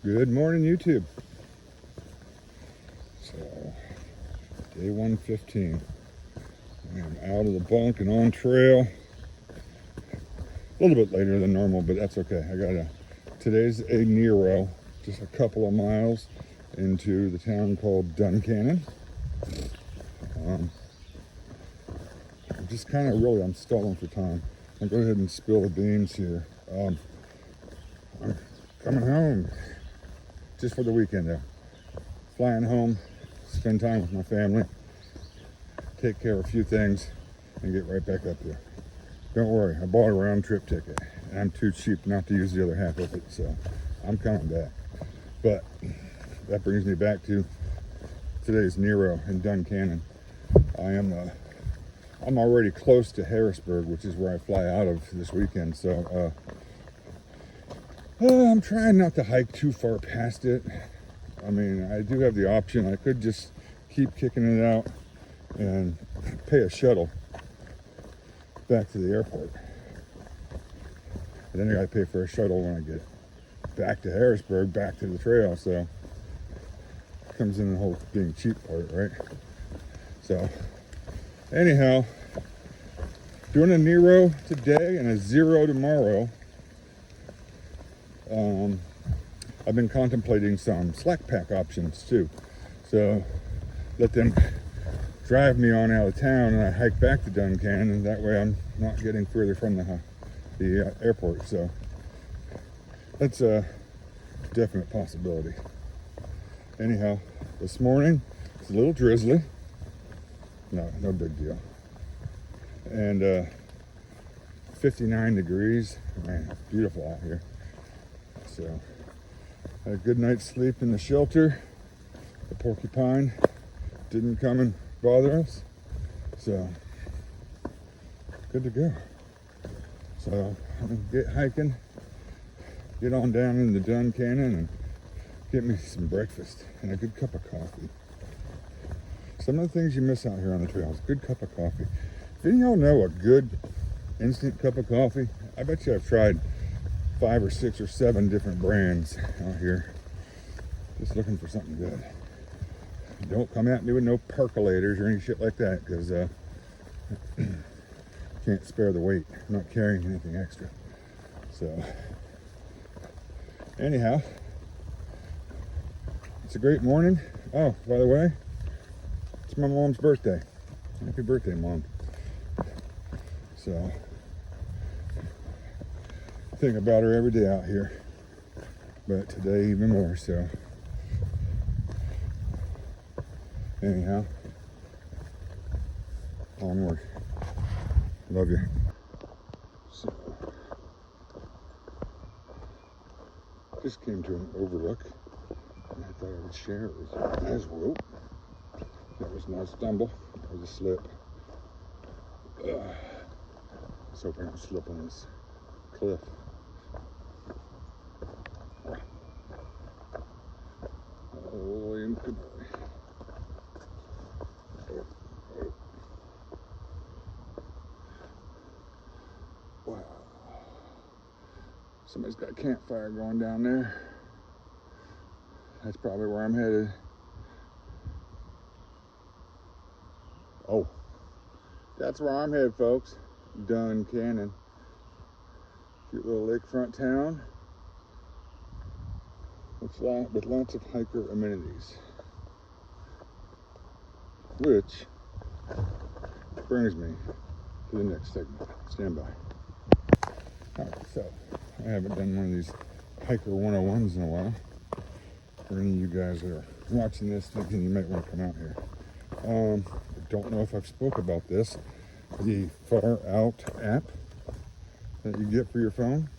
Good morning, YouTube. So, day 115. I am out of the bunk and on trail. A little bit later than normal, but that's okay. Today's a Nero, just a couple of miles into the town called Duncannon. I'm just kind of I'm stalling for time. I'll go ahead and spill the beans here. I'm coming home just for the weekend though. Flying home, spend time with my family, take care of a few things, and get right back up there. Don't worry, I bought a round trip ticket, and I'm too cheap not to use the other half of it, so I'm coming back. But that brings me back to today's Nero in Duncannon. I'm already close to Harrisburg, which is where I fly out of this weekend, so I'm trying not to hike too far past it. I mean, I do have the option. I could just keep kicking it out and pay a shuttle back to the airport. And then I gotta pay for a shuttle when I get back to Harrisburg, back to the trail. So it comes in the whole being cheap part, right? So anyhow, doing a Nero today and a zero tomorrow. I've been contemplating some slack pack options too. So let them drive me on out of town and I hike back to Duncannon, and that way I'm not getting further from the airport. So that's a definite possibility. Anyhow, this morning it's a little drizzly. No big deal. And 59 degrees. Man, beautiful out here. So had a good night's sleep in the shelter. The porcupine didn't come and bother us. So good to go. So I'm gonna get hiking, get on down into Duncannon and get me some breakfast and a good cup of coffee. Some of the things you miss out here on the trails, good cup of coffee. If any of y'all know a good instant cup of coffee, I bet you I've tried 5 or 6 or 7 different brands out here. Just looking for something good. Don't come at me with no percolators or any shit like that, because can't spare the weight. I'm not carrying anything extra. So anyhow, it's a great morning. Oh, by the way, it's my mom's birthday. Happy birthday, Mom. So think about her every day out here, but today even more so. Anyhow, onward. Love you. So just came to an overlook and I thought I would share it with you guys. Whoa, that was no stumble, that was a slip. I was hoping I would slip on this cliff. Holy moly. Wow. Somebody's got a campfire going down there. That's probably where I'm headed. Oh, that's where I'm headed, folks. Duncannon. Cute little lakefront town with lots of hiker amenities. Which brings me to the next segment. Stand by. Alright, so I haven't done one of these hiker 101s in a while. For any of you guys that are watching this thinking you might want to come out here. I don't know if I've spoke about this. The Far Out app that you get for your phone.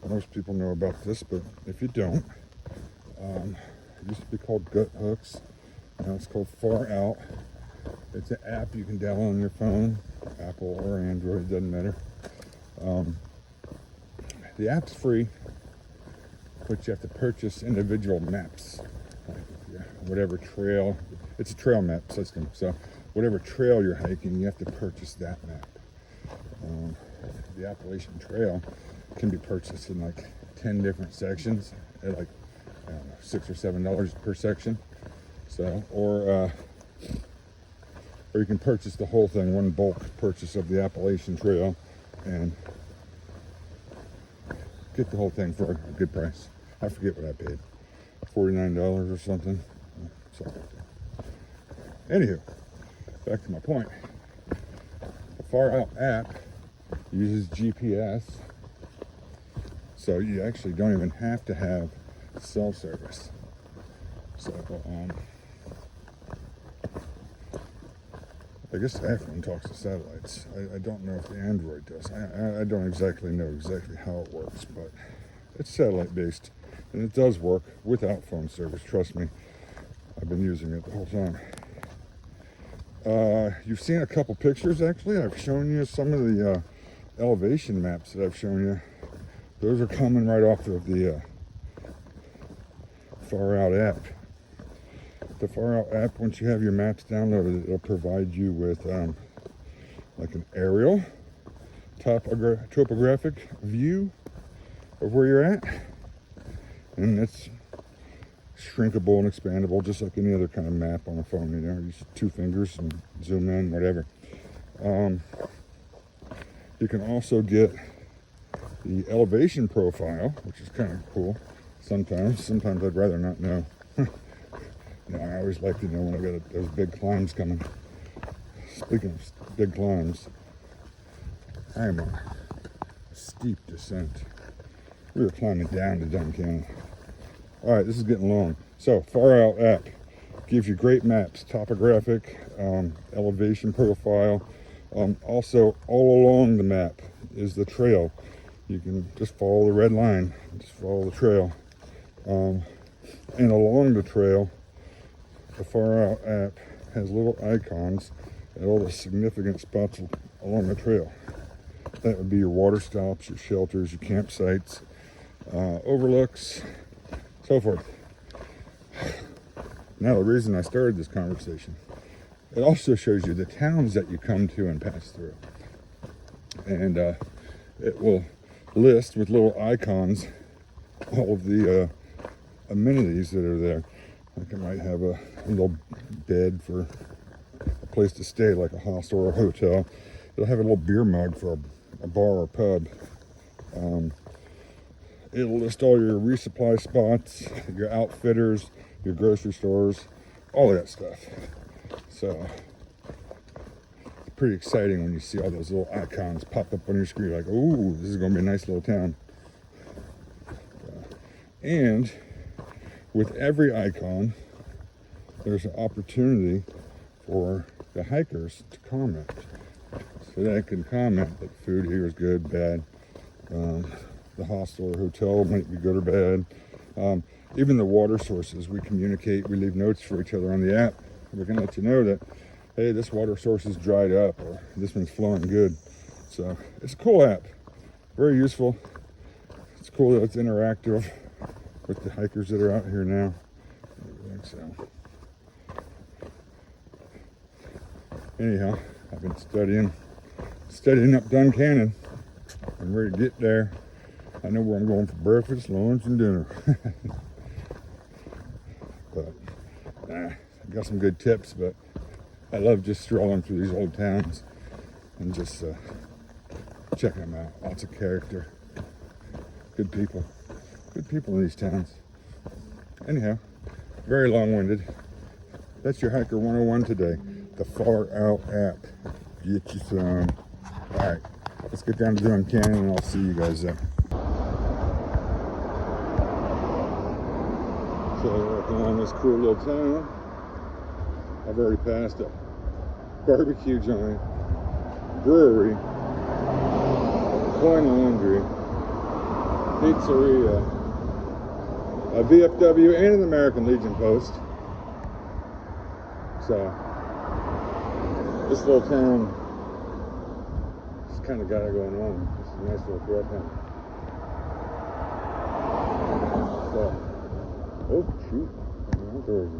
Most people know about this, but if you don't, it used to be called Gut Hooks. Now it's called Far Out. It's an app you can download on your phone, Apple or Android, doesn't matter. The app's free, but you have to purchase individual maps. Like whatever trail, it's a trail map system, so whatever trail you're hiking, you have to purchase that map. The Appalachian Trail can be purchased in like 10 different sections at like, I don't know, $6 or $7 per section. So, or you can purchase the whole thing, one bulk purchase of the Appalachian Trail, and get the whole thing for a good price. I forget what I paid, $49 or something. So, anywho, back to my point. The Far Out app uses GPS, so you actually don't even have to have cell service. So, I guess the iPhone talks to satellites. I don't know if the Android does. I don't exactly know exactly how it works, but it's satellite based, and it does work without phone service. Trust me, I've been using it the whole time. You've seen a couple pictures actually. I've shown you some of the elevation maps that I've shown you. Those are coming right off of the Far Out app. The Far Out app, once you have your maps downloaded, it'll provide you with like an aerial topographic view of where you're at, and it's shrinkable and expandable just like any other kind of map on a phone. You know, use 2 fingers and zoom in, whatever. You can also get the elevation profile, which is kind of cool. Sometimes I'd rather not know. You know, I always like to know when I got those big climbs coming. Speaking of big climbs, I am on a steep descent. We were climbing down to Dunn Canyon. All right, this is getting long. So, Far Out app gives you great maps, topographic, elevation profile. Also, all along the map is the trail. You can just follow the red line, just follow the trail. And along the trail, the Far Out app has little icons at all the significant spots along the trail. That would be your water stops, your shelters, your campsites, overlooks, so forth. Now, the reason I started this conversation, it also shows you the towns that you come to and pass through. And it will list with little icons all of the amenities that are there. Like it might have a little bed for a place to stay, like a hostel or a hotel. It'll have a little beer mug for a bar or pub. It'll list all your resupply spots, your outfitters, your grocery stores, all of that stuff. So it's pretty exciting when you see all those little icons pop up on your screen, like, oh, this is going to be a nice little town. And with every icon, there's an opportunity for the hikers to comment. So they can comment that food here is good, bad. The hostel or hotel might be good or bad. Even the water sources, we communicate, we leave notes for each other on the app. We can let you know that, hey, this water source is dried up, or this one's flowing good. So it's a cool app, very useful. It's cool that it's interactive with the hikers that are out here now. I think so. Anyhow, I've been studying up Dunn Canyon. I'm ready to get there. I know where I'm going for breakfast, lunch, and dinner. But I got some good tips, but I love just strolling through these old towns and just checking them out. Lots of character. Good people in these towns. Anyhow, very long-winded. That's your Hiker 101 today. The Far Out app. Get you some. All right, let's get down to Dunn Canyon, and I'll see you guys there. So walking along this cool little town, I've already passed a barbecue joint, brewery, coin laundry, pizzeria, a VFW, and an American Legion post. So this little town just kind of got it going on. It's a nice little threat town. So, oh shoot, outdoors.